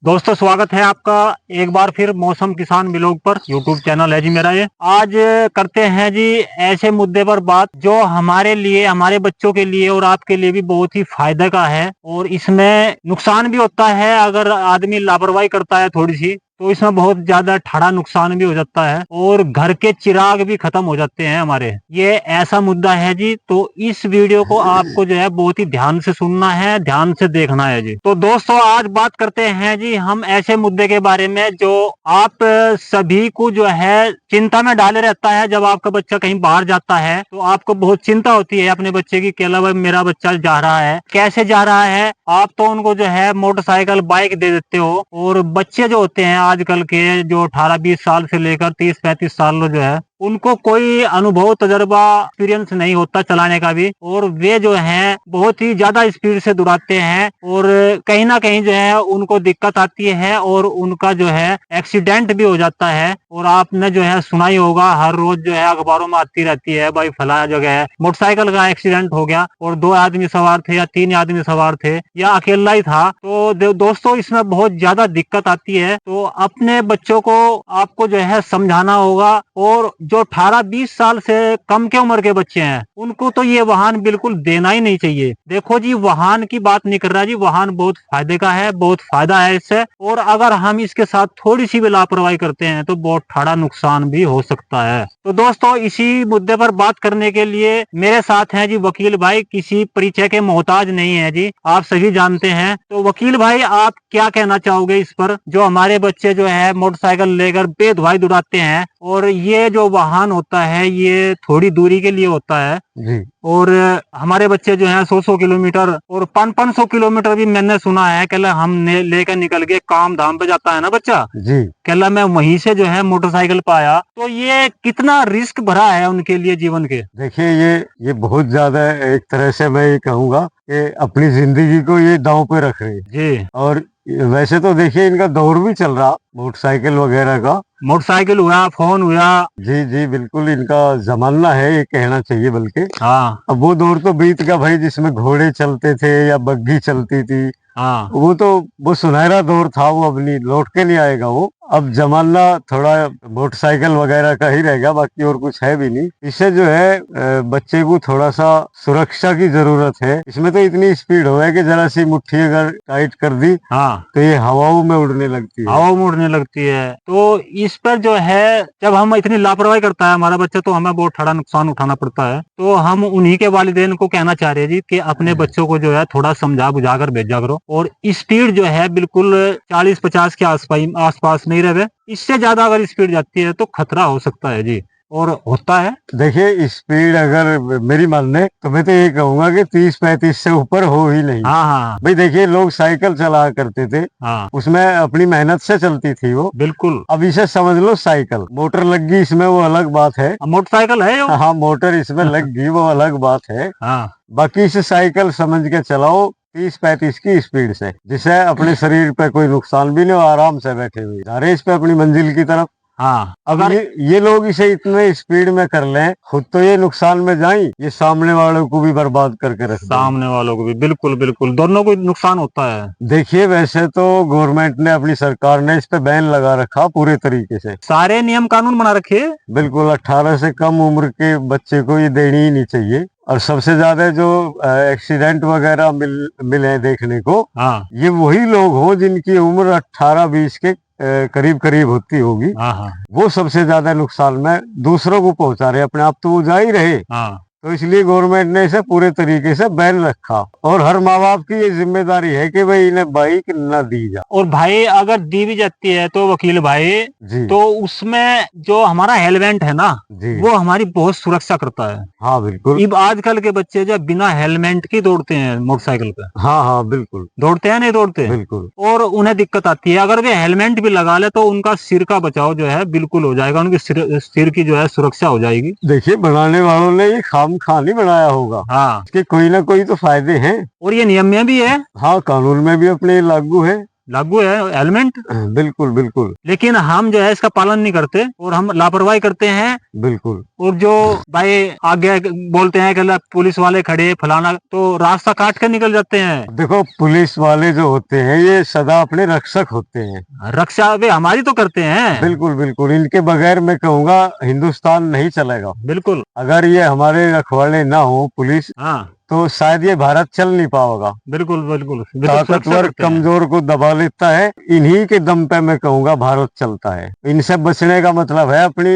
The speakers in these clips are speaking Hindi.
दोस्तों स्वागत है आपका एक बार फिर मौसम किसान ब्लॉग पर। यूट्यूब चैनल है जी मेरा ये। आज करते हैं जी ऐसे मुद्दे पर बात जो हमारे लिए, हमारे बच्चों के लिए और आपके लिए भी बहुत ही फायदा का है। और इसमें नुकसान भी होता है अगर आदमी लापरवाही करता है थोड़ी सी, तो इसमें बहुत ज्यादा ठाड़ा नुकसान भी हो जाता है और घर के चिराग भी खत्म हो जाते हैं हमारे। ये ऐसा मुद्दा है जी, तो इस वीडियो को आपको जो है बहुत ही ध्यान से सुनना है, ध्यान से देखना है जी। तो दोस्तों आज बात करते हैं जी हम ऐसे मुद्दे के बारे में जो आप सभी को जो है चिंता में डाले रहता है। जब आपका बच्चा कहीं बाहर जाता है तो आपको बहुत चिंता होती है अपने बच्चे की, केला भाई मेरा बच्चा जा रहा है, कैसे जा रहा है। आप तो उनको जो है मोटरसाइकिल बाइक दे देते हो, और बच्चे जो होते हैं आजकल के जो 18-20 साल से लेकर 30-35 साल जो है उनको कोई अनुभव, तजर्बा, एक्सपीरियंस नहीं होता चलाने का भी, और वे जो हैं बहुत ही ज्यादा स्पीड से दौड़ाते हैं और कहीं ना कहीं जो है उनको दिक्कत आती है और उनका जो है एक्सीडेंट भी हो जाता है। और आपने जो है सुना ही होगा, हर रोज जो है अखबारों में आती रहती है भाई फला जगह है मोटरसाइकिल का एक्सीडेंट हो गया और 2 आदमी सवार थे या 3 आदमी सवार थे या अकेला ही था। तो दोस्तों इसमें बहुत ज्यादा दिक्कत आती है। तो अपने बच्चों को आपको जो है समझाना होगा, और जो 18-20 साल से कम के उम्र के बच्चे हैं उनको तो ये वाहन बिल्कुल देना ही नहीं चाहिए। देखो जी वाहन की बात नहीं कर रहा जी, वाहन बहुत फायदे का है, बहुत फायदा है इससे, और अगर हम इसके साथ थोड़ी सी भी लापरवाही करते हैं तो बहुत ठाड़ा नुकसान भी हो सकता है। तो दोस्तों इसी मुद्दे पर बात करने के लिए मेरे साथ हैं जी वकील भाई, किसी परिचय के मोहताज नहीं है जी, आप सभी जानते हैं। तो वकील भाई आप क्या कहना चाहोगे इस पर, जो हमारे बच्चे जो है मोटरसाइकिल लेकर बेधुआई दौड़ाते हैं, और ये जो वाहन होता है ये थोड़ी दूरी के लिए होता है जी और हमारे बच्चे जो है 100-100 किलोमीटर और 500-500 किलोमीटर भी मैंने सुना है कहला हम लेकर निकल के काम धाम पे जाता है ना बच्चा, जी कहला मैं वहीं से जो है मोटरसाइकिल पे आया। तो ये कितना रिस्क भरा है उनके लिए जीवन के। देखिए ये बहुत ज्यादा एक तरह से मैं ये कहूंगा कि अपनी जिंदगी को ये दांव पे रख रहे हैं। जी और वैसे तो देखिए इनका दौर भी चल रहा मोटरसाइकिल वगैरह का। मोटरसाइकिल हुआ, फोन हुआ। जी जी बिल्कुल इनका जमाना है ये कहना चाहिए बल्कि। हाँ अब वो दौर तो बीत गया भाई जिसमें घोड़े चलते थे या बग्घी चलती थी। हाँ वो सुनहरा दौर था, वो अब नहीं लौट के नहीं आएगा वो। अब जमाना थोड़ा मोटरसाइकिल वगैरह का ही रहेगा, बाकी और कुछ है भी नहीं। इससे जो है बच्चे को थोड़ा सा सुरक्षा की जरूरत है। इसमें तो इतनी स्पीड हो है कि जरा सी मुट्ठी अगर टाइट कर दी हाँ तो ये हवाओं में उड़ने लगती है। हवा मुड़ने लगती है। तो इस पर जो है जब हम इतनी लापरवाही करता है हमारा बच्चा तो हमें बहुत बड़ा नुकसान उठाना पड़ता है। तो हम उन्हीं के वालिदैन को कहना चाह रहे हैं जी कि अपने बच्चों को जो है थोड़ा समझा बुझा कर भेजा करो, और स्पीड जो है बिल्कुल 40-50 के आसपास नहीं रहे। इससे ज्यादा अगर स्पीड जाती है तो खतरा हो सकता है जी, और होता है। देखिए स्पीड अगर मेरी मानने तो मैं तो ये कहूंगा कि 30-35 से ऊपर हो ही नहीं। हाँ हाँ भाई देखिए लोग साइकिल चला करते थे, हाँ उसमें अपनी मेहनत से चलती थी वो। बिल्कुल। अब इसे समझ लो साइकिल, मोटर लग गई इसमें वो अलग बात है। मोटरसाइकिल है यो। हाँ मोटर इसमें लग गई वो अलग बात है। हाँ बाकी इसे साइकिल समझ के चलाओ 30-35 की स्पीड से, जिससे अपने शरीर पे कोई नुकसान भी नहीं हो, आराम से बैठे हुए जा रहे इस पे अपनी मंजिल की तरफ। हाँ अब अगर ये लोग इसे इतने स्पीड में कर लें, खुद तो ये नुकसान में जाएं, ये सामने वालों को भी बर्बाद करके रख दें। सामने वालों को भी बिल्कुल बिल्कुल दोनों को नुकसान होता है। देखिए वैसे तो गवर्नमेंट ने, अपनी सरकार ने इस पे बैन लगा रखा पूरे तरीके से। सारे नियम कानून बना रखे। बिल्कुल 18 से कम उम्र के बच्चे को ये देनी ही नहीं चाहिए। और सबसे ज्यादा जो एक्सीडेंट वगैरह मिले देखने को, हाँ ये वही लोग हो जिनकी उम्र 18-20 के करीब करीब होती होगी। हाँ हाँ वो सबसे ज्यादा नुकसान में दूसरों को पहुंचा रहे, अपने आप तो वो जा ही रहे। हाँ तो इसलिए गवर्नमेंट ने इसे पूरे तरीके से बैन रखा, और हर माँ बाप की ये जिम्मेदारी है कि भाई इन्हें बाइक न दी जा। और भाई अगर दी भी जाती है तो वकील भाई, जी तो उसमें जो हमारा हेलमेट है ना जी वो हमारी बहुत सुरक्षा करता है। हाँ बिल्कुल। अब आजकल के बच्चे जो बिना हेलमेट की दौड़ते हैं मोटरसाइकिल पे, हाँ हाँ बिल्कुल दौड़ते हैं नहीं दौड़ते, बिल्कुल। और उन्हें दिक्कत आती है। अगर वे हेलमेट भी लगा ले तो उनका सिर का बचाव जो है बिल्कुल हो जाएगा, उनकी सिर की जो है सुरक्षा हो जाएगी। देखिए बनाने वालों ने ये खाम नहीं बनाया होगा, हाँ इसके कोई ना कोई तो फायदे हैं। और ये नियम में भी है। हाँ कानून में भी अपने लागू है। लागू है हेलमेट, बिल्कुल बिल्कुल लेकिन हम जो है इसका पालन नहीं करते और हम लापरवाही करते हैं। बिल्कुल। और जो भाई आगे बोलते हैं कि ला, पुलिस वाले खड़े फलाना, तो रास्ता काट कर निकल जाते हैं। देखो पुलिस वाले जो होते हैं ये सदा अपने रक्षक होते हैं। रक्षा वे हमारी तो करते हैं। बिल्कुल बिल्कुल, इनके बगैर मैं कहूँगा हिंदुस्तान नहीं चलेगा। बिल्कुल। अगर ये हमारे रखवाले ना हो पुलिस, हाँ तो शायद ये भारत चल नहीं पाएगा। बिल्कुल बिल्कुल, वे तो सुरक्षा ताकतवर करते हैं। कमजोर को दबा लेता है, इन्हीं के दम पे मैं कहूँगा भारत चलता है। इनसे बचने का मतलब है अपनी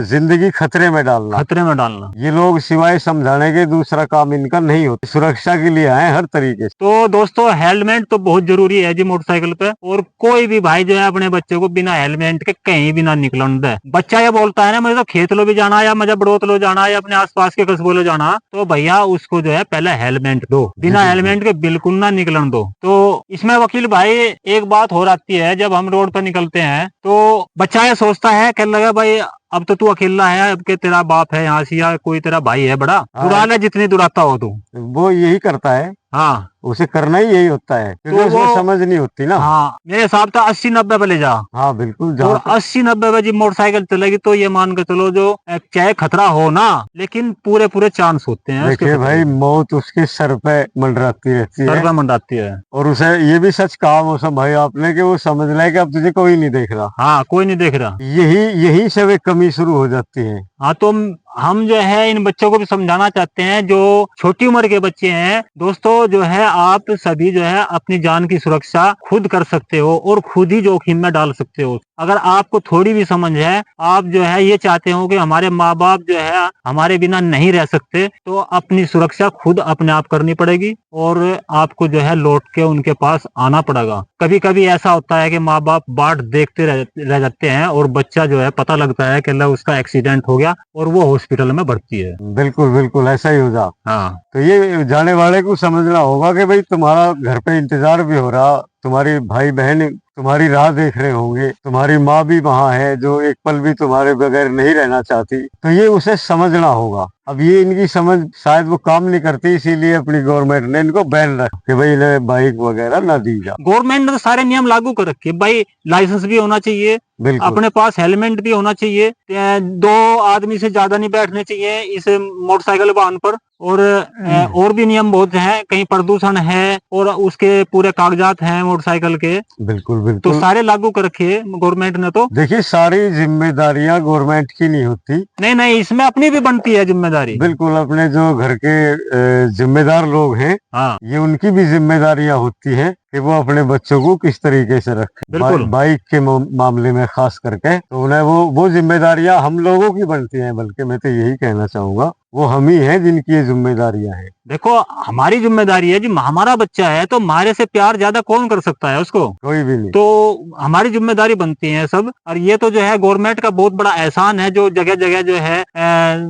जिंदगी खतरे में डालना। खतरे में डालना। ये लोग सिवाय समझाने के दूसरा काम इनका नहीं होता, सुरक्षा के लिए आए हर तरीके से। तो दोस्तों हेलमेट तो बहुत जरूरी है जी मोटरसाइकिल पे, और कोई भी भाई जो है अपने बच्चे को बिना हेलमेट के कहीं भी ना निकलन दे। बच्चा ये बोलता है ना मुझे तो खेत लो भी जाना है, या मुझे बड़ोत लो जाना है, या अपने आसपास के कस्बों लो जाना, तो भैया उसको जो है पहले हेलमेट दो, बिना जी, हेलमेट के बिल्कुल ना निकलन दो। तो इसमें वकील भाई एक बात हो आती है, जब हम रोड पर निकलते हैं तो बच्चा ये सोचता है, कहने लगा भाई अब तो तू अकेला है, अब के तेरा बाप है यहाँ से या कोई तेरा भाई है बड़ा, हाँ। दुड़ा ले जितनी दुराता हो तू। वो यही करता है, हाँ उसे करना ही यही होता है, क्योंकि तो उसको वो समझ नहीं होती ना। हाँ मेरे हिसाब से 80-90 पे ले जा, हाँ बिल्कुल, और जहाँ तक 80-90 पे जी मोटरसाइकिल चलेगी तो ये मान के चलो जो चाहे खतरा हो ना, लेकिन पूरे पूरे चांस होते हैं उसके देखिए खतरे भाई के। मौत उसके सर पे मंडराती रहती सर है। पे मंडाती है। और उसे ये भी सच कहा मौसम भाई आपने कि वो समझ ले कि अब तुझे कोई नहीं देख रहा। हाँ कोई नहीं देख रहा। यही यही से वे कमी शुरू हो जाती है। हाँ तो हम जो है इन बच्चों को भी समझाना चाहते हैं, जो छोटी उम्र के बच्चे हैं दोस्तों, जो है आप सभी जो है अपनी जान की सुरक्षा खुद कर सकते हो और खुद ही जोखिम में डाल सकते हो। अगर आपको थोड़ी भी समझ है, आप जो है ये चाहते हो कि हमारे माँ बाप जो है हमारे बिना नहीं रह सकते, तो अपनी सुरक्षा खुद अपने आप करनी पड़ेगी और आपको जो है लौट के उनके पास आना पड़ेगा। कभी कभी ऐसा होता है कि माँ बाप बाट देखते रह जाते हैं और बच्चा जो है पता लगता है कि अल्लाह उसका एक्सीडेंट हो गया और वो हॉस्पिटल में भर्ती है। बिल्कुल बिल्कुल ऐसा ही हो जा। हाँ तो ये जाने वाले को समझना होगा कि भाई तुम्हारा घर पे इंतजार भी हो रहा, तुम्हारी भाई बहन तुम्हारी राह देख रहे होंगे, तुम्हारी माँ भी वहां है जो एक पल भी तुम्हारे बगैर नहीं रहना चाहती। तो ये उसे समझना होगा। अब ये इनकी समझ शायद वो काम नहीं करती, इसीलिए अपनी गवर्नमेंट ने इनको बैन रखा कि भाई इन्हें बाइक वगैरह ना दी जा। गवर्नमेंट ने तो सारे नियम लागू कर रखे भाई, लाइसेंस भी होना चाहिए, बिल्कुल अपने पास हेलमेट भी होना चाहिए, 2 आदमी से ज्यादा नहीं बैठने चाहिए इस मोटरसाइकिल वाहन पर, और भी नियम बहुत हैं, कहीं प्रदूषण है और उसके पूरे कागजात हैं मोटरसाइकिल के, बिल्कुल तो बिल्कुल। सारे लागू कर रखे गवर्नमेंट ने। तो देखिए सारी जिम्मेदारियां गवर्नमेंट की नहीं होती। नहीं नहीं, इसमें अपनी भी बनती है जिम्मेदारी। बिल्कुल, अपने जो घर के जिम्मेदार लोग हैं, हाँ ये उनकी भी जिम्मेदारियां होती है कि वो अपने बच्चों को किस तरीके से रखें। बिल्कुल। बाइक के मामले में खास करके तो उन्हें वो जिम्मेदारियां हम लोगों की बनती हैं, बल्कि मैं तो यही कहना चाहूंगा वो हम ही हैं जिनकी ये जिम्मेदारियां हैं। देखो हमारी जिम्मेदारी है जी, हमारा बच्चा है तो हमारे से प्यार ज्यादा कौन कर सकता है उसको, कोई भी नहीं। तो हमारी जिम्मेदारी बनती है सब। और ये तो जो है गवर्नमेंट का बहुत बड़ा एहसान है, जो जगह जगह जो है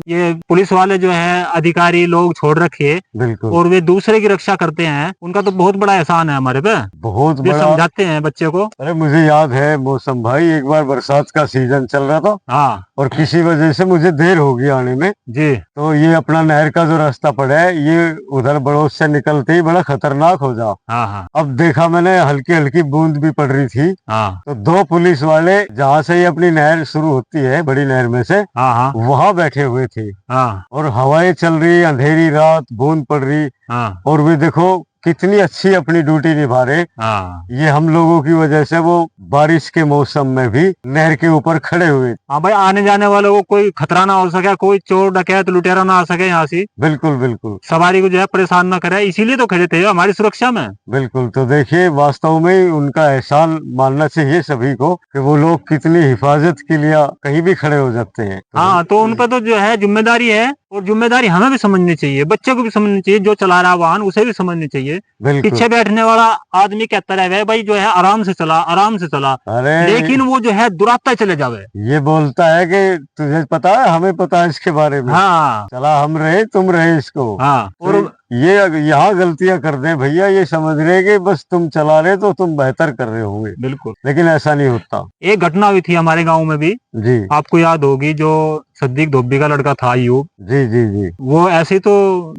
ये पुलिस वाले जो है अधिकारी लोग छोड़ रखे बिल्कुल, और वे दूसरे की रक्षा करते हैं, उनका तो बहुत बड़ा एहसान है हमारे पे। बहुत वे बड़ा। समझाते हैं बच्चे को। अरे मुझे याद है मौसम भाई, एक बार बरसात का सीजन चल रहा था हाँ और किसी वजह से मुझे देर हो गई आने में। जी। तो ये अपना नहर का जो रास्ता पड़ा है, ये उधर बड़ोस से निकलते ही बड़ा खतरनाक हो जा। हाँ हाँ अब देखा मैंने हल्की हल्की बूंद भी पड़ रही थी। हाँ तो 2 पुलिस वाले जहाँ से ये अपनी नहर शुरू होती है, बड़ी नहर में से, हाँ हाँ वहां बैठे हुए थे। हाँ और हवाएं चल रही, अंधेरी रात, बूंद पड़ रही, हाँ और वे देखो कितनी अच्छी अपनी ड्यूटी निभा रहे। हाँ ये हम लोगों की वजह से वो बारिश के मौसम में भी नहर के ऊपर खड़े हुए। हाँ भाई, आने जाने वालों को कोई खतरा ना हो सके, कोई चोर डकैत लुटेरा ना आ सके यहाँ से, बिल्कुल बिल्कुल सवारी को जो है परेशान ना करे, इसीलिए तो खड़े थे हमारी सुरक्षा में। बिल्कुल। तो देखिए वास्तव में उनका एहसान मानना चाहिए सभी को कि वो लोग कितनी हिफाजत के लिए कहीं भी खड़े हो जाते हैं। हाँ तो उन पर तो जो है जिम्मेदारी है, और जिम्मेदारी हमें भी समझनी चाहिए, बच्चे को भी समझनी चाहिए, जो चला रहा वाहन उसे भी समझनी चाहिए। बिल्कुल। पीछे बैठने वाला आदमी कहता रहे भाई जो है आराम से चला, आराम से चला, अरे लेकिन वो जो है दुरात्ता चले जावे। ये बोलता है कि तुझे पता है, हमें पता है इसके बारे में, हाँ चला हम रहे तुम रहे इसको। हाँ। और ये यहाँ गलतियां कर दे भैया, ये समझ रहे कि बस तुम चला रहे तो तुम बेहतर कर रहे होंगे, बिल्कुल, लेकिन ऐसा नहीं होता। एक घटना हुई थी हमारे गांव में भी, जी आपको याद होगी, जो सद्दीक धोबी का लड़का था अयूब, जी जी जी। वो ऐसे ही तो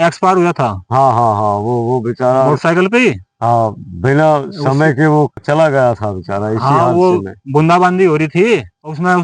एक्सपायर हुआ था हाँ हाँ हाँ, वो बेचारा। मोटरसाइकिल पे ही। हाँ, बिना समय के वो चला गया था बेचारा इसी हाँ, वो हादसे में। बूंदाबांदी हो रही थी, उसमें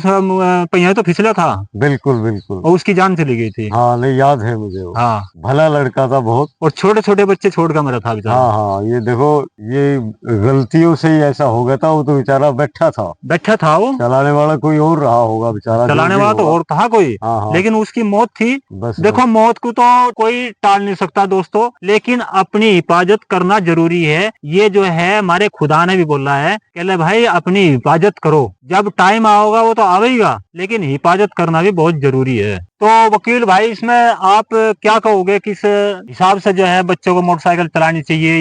पहिया तो फिसला था बिल्कुल बिल्कुल। और उसकी जान चली गई थी। हाँ, नहीं याद है मुझे वो। हाँ, भला लड़का था बहुत। और छोटे छोटे बच्चे छोड़ कर मरा था बेचारा। हाँ हाँ, ये देखो, ये गलतियों से ही ऐसा हो गया था। वो तो बेचारा बैठा था, बैठा था वो, चलाने वाला कोई और रहा होगा बेचारा, जो चलाने भी वाला तो होगा। और था कोई, हाँ हाँ, लेकिन उसकी मौत थी। बस देखो, बस। मौत को तो कोई टाल नहीं सकता दोस्तों, लेकिन अपनी हिफाजत करना जरूरी है। ये जो है हमारे खुदा ने भी बोला है कि ले भाई अपनी हिफाजत करो, जब टाइम आओगा वो तो आवेगा, लेकिन हिफाजत करना भी बहुत जरूरी है। तो वकील भाई, इसमें आप क्या कहोगे, किस हिसाब से जो है बच्चों को मोटरसाइकिल चलानी चाहिए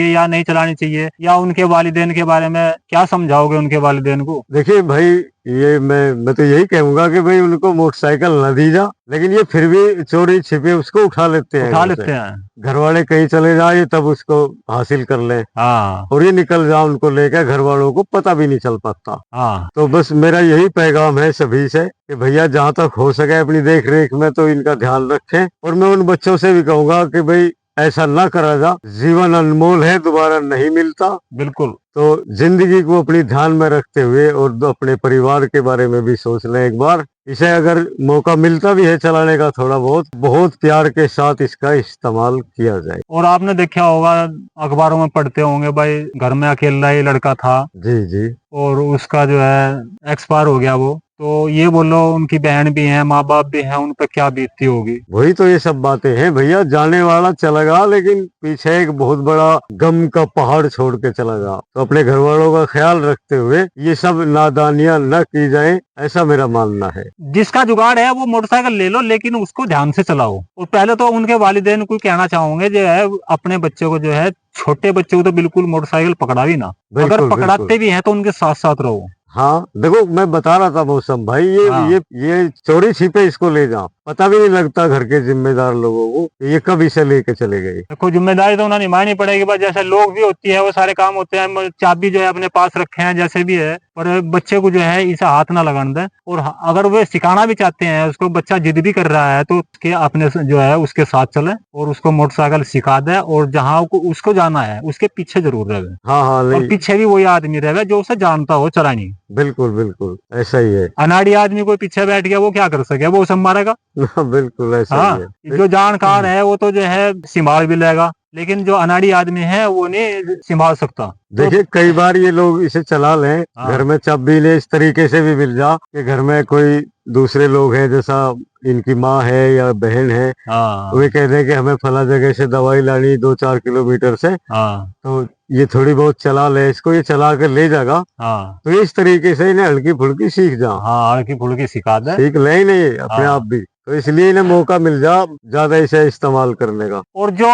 या नहीं चलानी चाहिए, या उनके वालिदैन के बारे में क्या समझाओगे उनके वालिदैन को? देखिए भाई, ये मैं तो यही कहूंगा कि भाई उनको मोटरसाइकिल न दी जा, लेकिन ये फिर भी चोरी छिपे उसको उठा लेते हैं उठा घर से। लेते हैं। घर वाले कहीं चले जाए तब उसको हासिल कर ले, हाँ और ये निकल जाए, उनको लेकर घर वालों को पता भी नहीं चल पाता। हाँ, तो बस मेरा यही पैगाम है सभी से कि भैया जहाँ तक हो सके अपनी देख रेख में तो इनका ध्यान रखें। और मैं उन बच्चों से भी कहूंगा कि भाई ऐसा ना करा जा, जीवन अनमोल है, दोबारा नहीं मिलता। बिल्कुल। तो जिंदगी को अपनी ध्यान में रखते हुए और अपने परिवार के बारे में भी सोच लें एक बार। इसे अगर मौका मिलता भी है चलाने का, थोड़ा बहुत बहुत प्यार के साथ इसका इस्तेमाल किया जाए। और आपने देखा होगा, अखबारों में पढ़ते होंगे भाई, घर में अकेला ही लड़का था जी जी। और उसका जो है एक्सपायर हो गया वो। तो ये बोलो, उनकी बहन भी है, माँ बाप भी है, उन पर क्या बीतती होगी। वही तो ये सब बातें हैं भैया। जाने वाला चला गया, लेकिन पीछे एक बहुत बड़ा गम का पहाड़ छोड़ के चला गया। तो अपने घर वालों का ख्याल रखते हुए ये सब नादानियां न की जाए, ऐसा मेरा मानना है। जिसका जुगाड़ है वो मोटरसाइकिल ले लो, लेकिन उसको ध्यान से चलाओ। और पहले तो उनके वालिदैन को कहना चाहूंगे जो है, अपने बच्चों को जो है, छोटे बच्चे को तो बिल्कुल मोटरसाइकिल पकड़ा भी ना, अगर बिल्कुल पकड़ाते बिल्कुल। भी हैं तो उनके साथ साथ रहो। हाँ देखो, मैं बता रहा था मौसम भाई, ये हाँ। ये चोरी छिपे इसको ले जाओ, पता भी नहीं लगता घर के जिम्मेदार लोगों को कि ये कब इसे लेके चले गए। देखो, जिम्मेदारी तो उन्हें निभानी पड़ेगी, बस जैसे लोग भी होती है वो सारे काम होते हैं, चाबी जो है अपने पास रखे हैं जैसे भी है, पर बच्चे को जो है इसे हाथ ना लगाने दें। और अगर वे सिखाना भी चाहते हैं उसको, बच्चा जिद भी कर रहा है, तो उसके अपने जो है उसके साथ चले और उसको मोटरसाइकिल सिखा दे, और जहाँ उसको जाना है उसके पीछे जरूर रहे, हाँ हाँ, और नहीं पीछे भी वही आदमी रहे जो उसे जानता हो चलानी। बिल्कुल बिल्कुल ऐसा ही है। अनाड़ी आदमी कोई पीछे बैठ गया, वो क्या कर सके, वो उसे मारेगा। बिल्कुल ऐसा हाँ, ही है। जो जानकार है वो तो जो है संभाल भी लेगा, लेकिन जो अनाड़ी आदमी है वो नहीं संभाल सकता। देखिए, कई बार ये लोग इसे चला लें, हाँ। घर में चाबी ले इस तरीके से भी मिल जा कि घर में कोई दूसरे लोग हैं, जैसा इनकी माँ है या बहन है, हाँ वे कहते हैं कि हमें फला जगह से दवाई लानी 2-4 किलोमीटर से, हाँ तो ये थोड़ी बहुत चला ले, इसको ये चला कर ले जाएगा। हाँ तो इस तरीके से इन्हें हल्की फुल्की सीख जा, हाँ, हल्की फुल्की सिखा दे। सीख ले ही नहीं अपने हाँ। आप भी। तो इसलिए इन्हें मौका मिल जा ज्यादा इसे इस्तेमाल करने का। और जो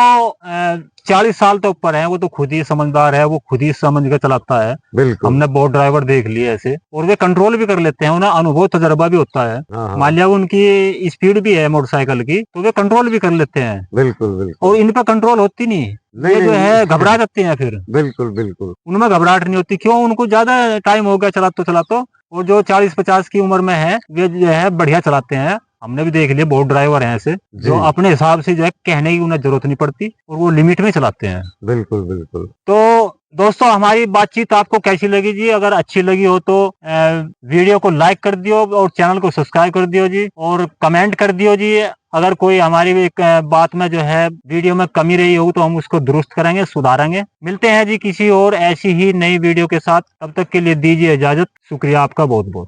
40 साल तो ऊपर है वो तो खुद ही समझदार है, वो खुद ही समझ कर चलाता है। बिल्कुल। हमने बहुत ड्राइवर देख लिए ऐसे, और वे कंट्रोल भी कर लेते हैं, उन्हें अनुभव तजर्बा भी होता है। हाँ हाँ, मान लिया उनकी स्पीड भी है मोटरसाइकिल की, तो वे कंट्रोल भी कर लेते हैं। बिल्कुल बिल्कुल। और इन पर कंट्रोल होती नहीं, नहीं ये जो नहीं, है घबरा जाते हैं फिर। बिल्कुल बिल्कुल। उनमें घबराहट नहीं होती, क्यों? उनको ज्यादा टाइम हो गया चलाते। और जो 40-50 की उम्र में है वे जो है बढ़िया चलाते हैं। हमने भी देख लिया, बहुत ड्राइवर हैं ऐसे जो जी। अपने हिसाब से जो है कहने की उन्हें जरूरत नहीं पड़ती और वो लिमिट में चलाते हैं। बिल्कुल बिल्कुल। तो दोस्तों, हमारी बातचीत आपको कैसी लगी जी? अगर अच्छी लगी हो तो वीडियो को लाइक कर दियो और चैनल को सब्सक्राइब कर दियो जी, और कमेंट कर दियो जी। अगर कोई हमारी एक बात में जो है वीडियो में कमी रही हो तो हम उसको दुरुस्त करेंगे, सुधारेंगे। मिलते हैं जी किसी और ऐसी ही नई वीडियो के साथ, तब तक के लिए दीजिए इजाजत। शुक्रिया आपका बहुत बहुत।